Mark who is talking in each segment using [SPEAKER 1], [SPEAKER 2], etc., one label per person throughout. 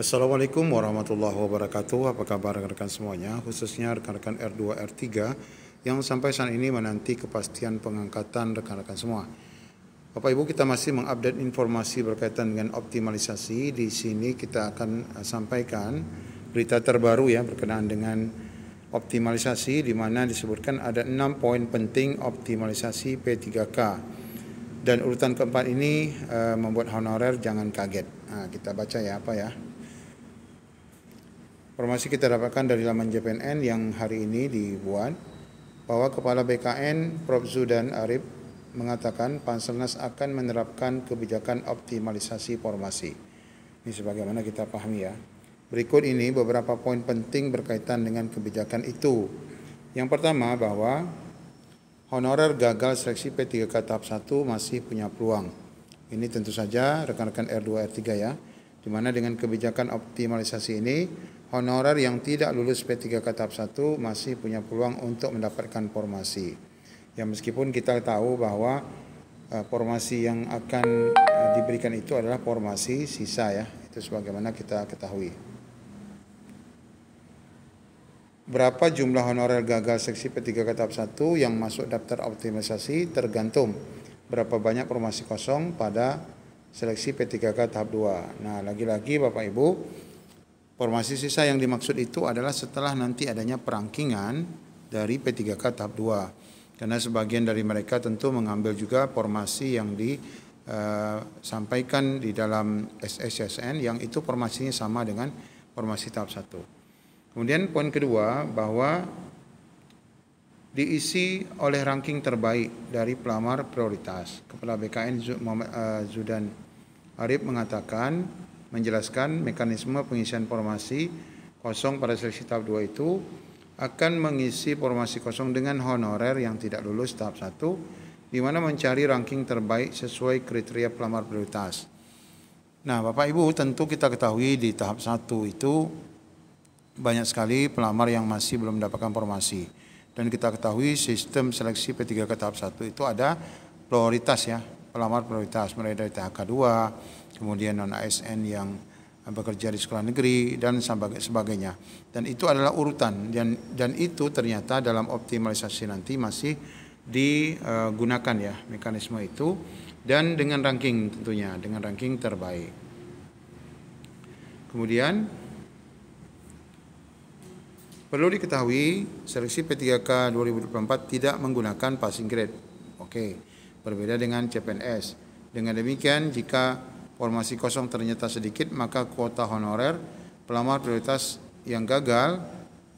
[SPEAKER 1] Assalamualaikum warahmatullahi wabarakatuh. Apa kabar rekan-rekan semuanya, khususnya rekan-rekan R2 R3 yang sampai saat ini menanti kepastian pengangkatan rekan-rekan semua. Bapak Ibu, kita masih mengupdate informasi berkaitan dengan optimalisasi. Di sini kita akan sampaikan berita terbaru ya berkenaan dengan optimalisasi, di mana disebutkan ada 6 poin penting optimalisasi P3K. Dan urutan keempat ini membuat honorer jangan kaget. Nah, kita baca ya apa ya. Informasi kita dapatkan dari laman JPNN yang hari ini dibuat bahwa Kepala BKN Prof. Zudan Arif mengatakan Panselnas akan menerapkan kebijakan optimalisasi formasi. Ini sebagaimana kita pahami ya. Berikut ini beberapa poin penting berkaitan dengan kebijakan itu. Yang pertama bahwa honorer gagal seleksi P3K tahap 1 masih punya peluang. Ini tentu saja rekan-rekan R2 R3 ya. Di mana dengan kebijakan optimalisasi ini honorer yang tidak lulus P3K tahap 1 masih punya peluang untuk mendapatkan formasi. Ya meskipun kita tahu bahwa formasi yang akan diberikan itu adalah formasi sisa ya. Itu sebagaimana kita ketahui. Berapa jumlah honorer gagal seleksi P3K tahap 1 yang masuk daftar optimalisasi tergantung berapa banyak formasi kosong pada seleksi P3K tahap 2. Nah, lagi-lagi Bapak Ibu, formasi sisa yang dimaksud itu adalah setelah nanti adanya perangkingan dari P3K tahap 2. Karena sebagian dari mereka tentu mengambil juga formasi yang disampaikan di dalam SSSN yang itu formasinya sama dengan formasi tahap 1. Kemudian poin kedua bahwa diisi oleh ranking terbaik dari pelamar prioritas. Kepala BKN Zudan Arif menjelaskan mekanisme pengisian formasi kosong pada seleksi tahap 2 itu akan mengisi formasi kosong dengan honorer yang tidak lulus tahap 1, di mana mencari ranking terbaik sesuai kriteria pelamar prioritas. Nah, Bapak Ibu, tentu kita ketahui di tahap 1 itu banyak sekali pelamar yang masih belum mendapatkan formasi. Dan kita ketahui sistem seleksi P3K tahap 1 itu ada prioritas ya, pelamar prioritas mulai dari THK 2, kemudian non-ASN yang bekerja di sekolah negeri dan sebagainya. Dan itu adalah urutan dan itu ternyata dalam optimalisasi nanti masih digunakan ya mekanisme itu dan dengan ranking tentunya, dengan ranking terbaik. Kemudian perlu diketahui seleksi P3K 2024 tidak menggunakan passing grade. Oke, berbeda dengan CPNS. Dengan demikian, jika formasi kosong ternyata sedikit, maka kuota honorer pelamar prioritas yang gagal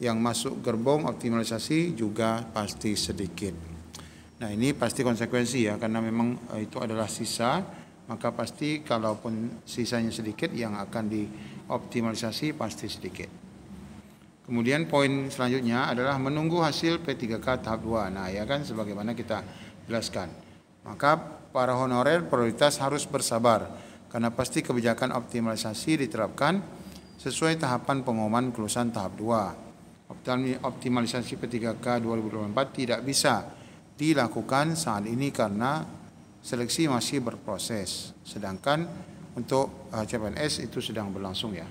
[SPEAKER 1] yang masuk gerbong optimalisasi juga pasti sedikit. Nah, ini pasti konsekuensi ya, karena memang itu adalah sisa, maka pasti kalaupun sisanya sedikit yang akan dioptimalisasi pasti sedikit. Kemudian poin selanjutnya adalah menunggu hasil P3K tahap 2. Nah, ya kan sebagaimana kita jelaskan. Maka para honorer prioritas harus bersabar karena pasti kebijakan optimalisasi diterapkan sesuai tahapan pengumuman kelulusan tahap 2. Optimalisasi P3K 2024 tidak bisa dilakukan saat ini karena seleksi masih berproses. Sedangkan untuk CPNS itu sedang berlangsung ya.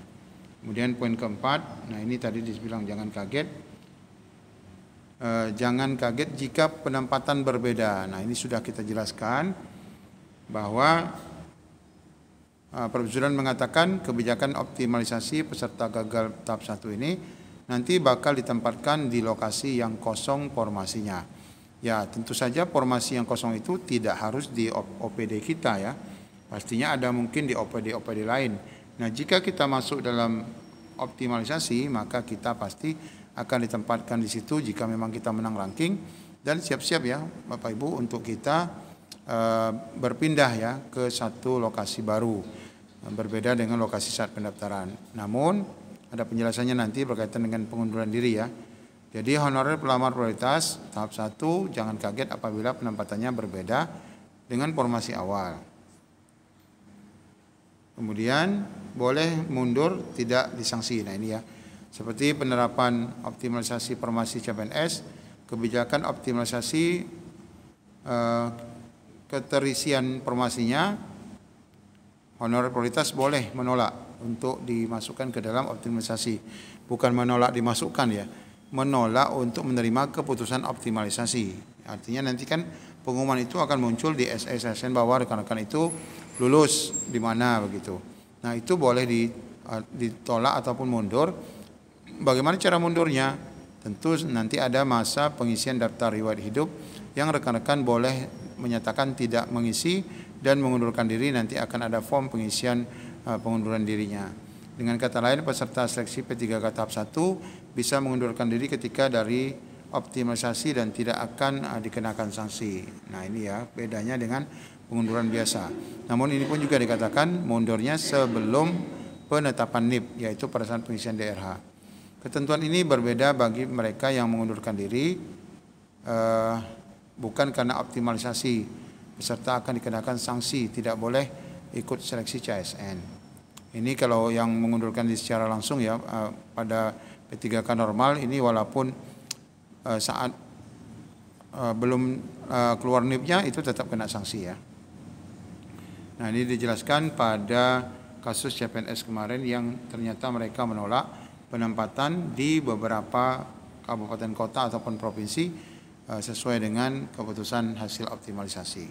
[SPEAKER 1] Kemudian poin keempat, nah ini tadi dibilang jangan kaget. Jangan kaget jika penempatan berbeda. Nah ini sudah kita jelaskan bahwa Prof. Zudan mengatakan kebijakan optimalisasi peserta gagal tahap 1 ini nanti bakal ditempatkan di lokasi yang kosong formasinya. Ya tentu saja formasi yang kosong itu tidak harus di OPD kita ya. Pastinya ada mungkin di OPD lain. Nah, jika kita masuk dalam optimalisasi, maka kita pasti akan ditempatkan di situ jika memang kita menang ranking dan siap-siap ya Bapak Ibu untuk kita berpindah ya ke satu lokasi baru berbeda dengan lokasi saat pendaftaran. Namun ada penjelasannya nanti berkaitan dengan pengunduran diri ya. Jadi honorer pelamar prioritas tahap 1 jangan kaget apabila penempatannya berbeda dengan formasi awal. Kemudian boleh mundur tidak disanksi. Nah ini ya, seperti penerapan optimalisasi formasi CPNS, kebijakan optimalisasi keterisian formasinya, honorer prioritas boleh menolak untuk dimasukkan ke dalam optimalisasi. Bukan menolak dimasukkan ya, menolak untuk menerima keputusan optimalisasi. Artinya nanti kan pengumuman itu akan muncul di SSN bahwa rekan-rekan itu lulus di mana begitu. Nah itu boleh ditolak ataupun mundur. Bagaimana cara mundurnya? Tentu nanti ada masa pengisian daftar riwayat hidup yang rekan-rekan boleh menyatakan tidak mengisi dan mengundurkan diri. Nanti akan ada form pengisian pengunduran dirinya. Dengan kata lain, peserta seleksi P3K tahap 1 bisa mengundurkan diri ketika dari optimalisasi dan tidak akan dikenakan sanksi. Nah ini ya bedanya dengan pengunduran biasa. Namun ini pun juga dikatakan mundurnya sebelum penetapan NIP, yaitu pada saat pengisian DRH. Ketentuan ini berbeda bagi mereka yang mengundurkan diri bukan karena optimalisasi. Peserta akan dikenakan sanksi, tidak boleh ikut seleksi CSN. Ini kalau yang mengundurkan diri secara langsung ya pada P3K normal ini walaupun saat belum keluar NIP-nya itu tetap kena sanksi ya. Nah ini dijelaskan pada kasus CPNS kemarin yang ternyata mereka menolak penempatan di beberapa kabupaten kota ataupun provinsi sesuai dengan keputusan hasil optimalisasi.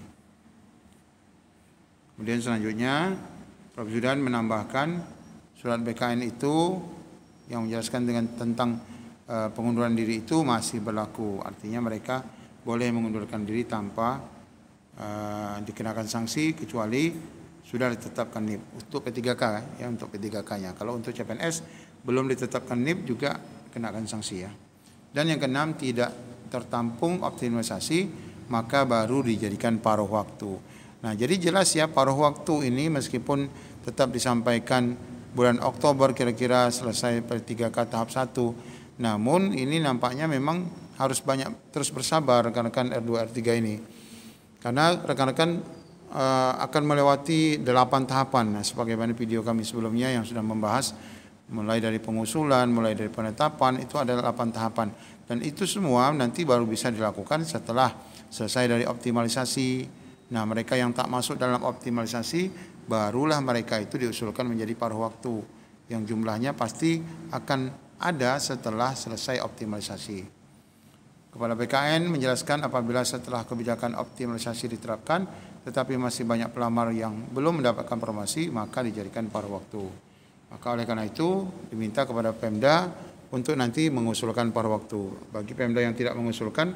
[SPEAKER 1] Kemudian selanjutnya Prof. Zudan menambahkan surat BKN itu yang menjelaskan tentang pengunduran diri itu masih berlaku. Artinya mereka boleh mengundurkan diri tanpa dikenakan sanksi kecuali sudah ditetapkan NIP untuk P3K ya, untuk P3K-nya. Kalau untuk CPNS belum ditetapkan NIP juga kenakan sanksi ya. Dan yang keenam, tidak tertampung optimalisasi maka baru dijadikan paruh waktu. Nah, jadi jelas ya paruh waktu ini meskipun tetap disampaikan bulan Oktober kira-kira selesai P3K tahap 1. Namun ini nampaknya memang harus banyak terus bersabar rekan-rekan R2 R3 ini. Karena rekan-rekan akan melewati 8 tahapan. Nah, sebagaimana video kami sebelumnya yang sudah membahas mulai dari pengusulan, mulai dari penetapan, itu ada 8 tahapan. Dan itu semua nanti baru bisa dilakukan setelah selesai dari optimalisasi. Nah, mereka yang tak masuk dalam optimalisasi, barulah mereka itu diusulkan menjadi paruh waktu. Yang jumlahnya pasti akan ada setelah selesai optimalisasi. Kepala BKN menjelaskan apabila setelah kebijakan optimalisasi diterapkan, tetapi masih banyak pelamar yang belum mendapatkan promosi, maka dijadikan paruh waktu. Maka oleh karena itu diminta kepada Pemda untuk nanti mengusulkan paruh waktu. Bagi Pemda yang tidak mengusulkan,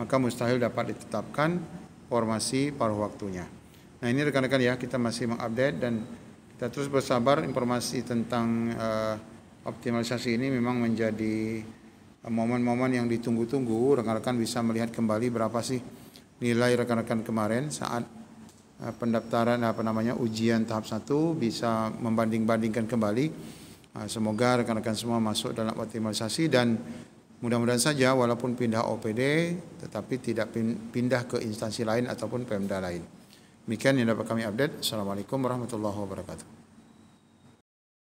[SPEAKER 1] maka mustahil dapat ditetapkan formasi paruh waktunya. Nah ini rekan-rekan ya, kita masih mengupdate dan kita terus bersabar. Informasi tentang optimalisasi ini memang menjadi momen-momen yang ditunggu-tunggu. Rekan-rekan bisa melihat kembali berapa sih nilai rekan-rekan kemarin saat pendaftaran ujian tahap 1, bisa membanding-bandingkan kembali. Semoga rekan-rekan semua masuk dalam optimalisasi dan mudah-mudahan saja walaupun pindah OPD tetapi tidak pindah ke instansi lain ataupun Pemda lain. Demikian yang dapat kami update. Assalamualaikum warahmatullahi wabarakatuh.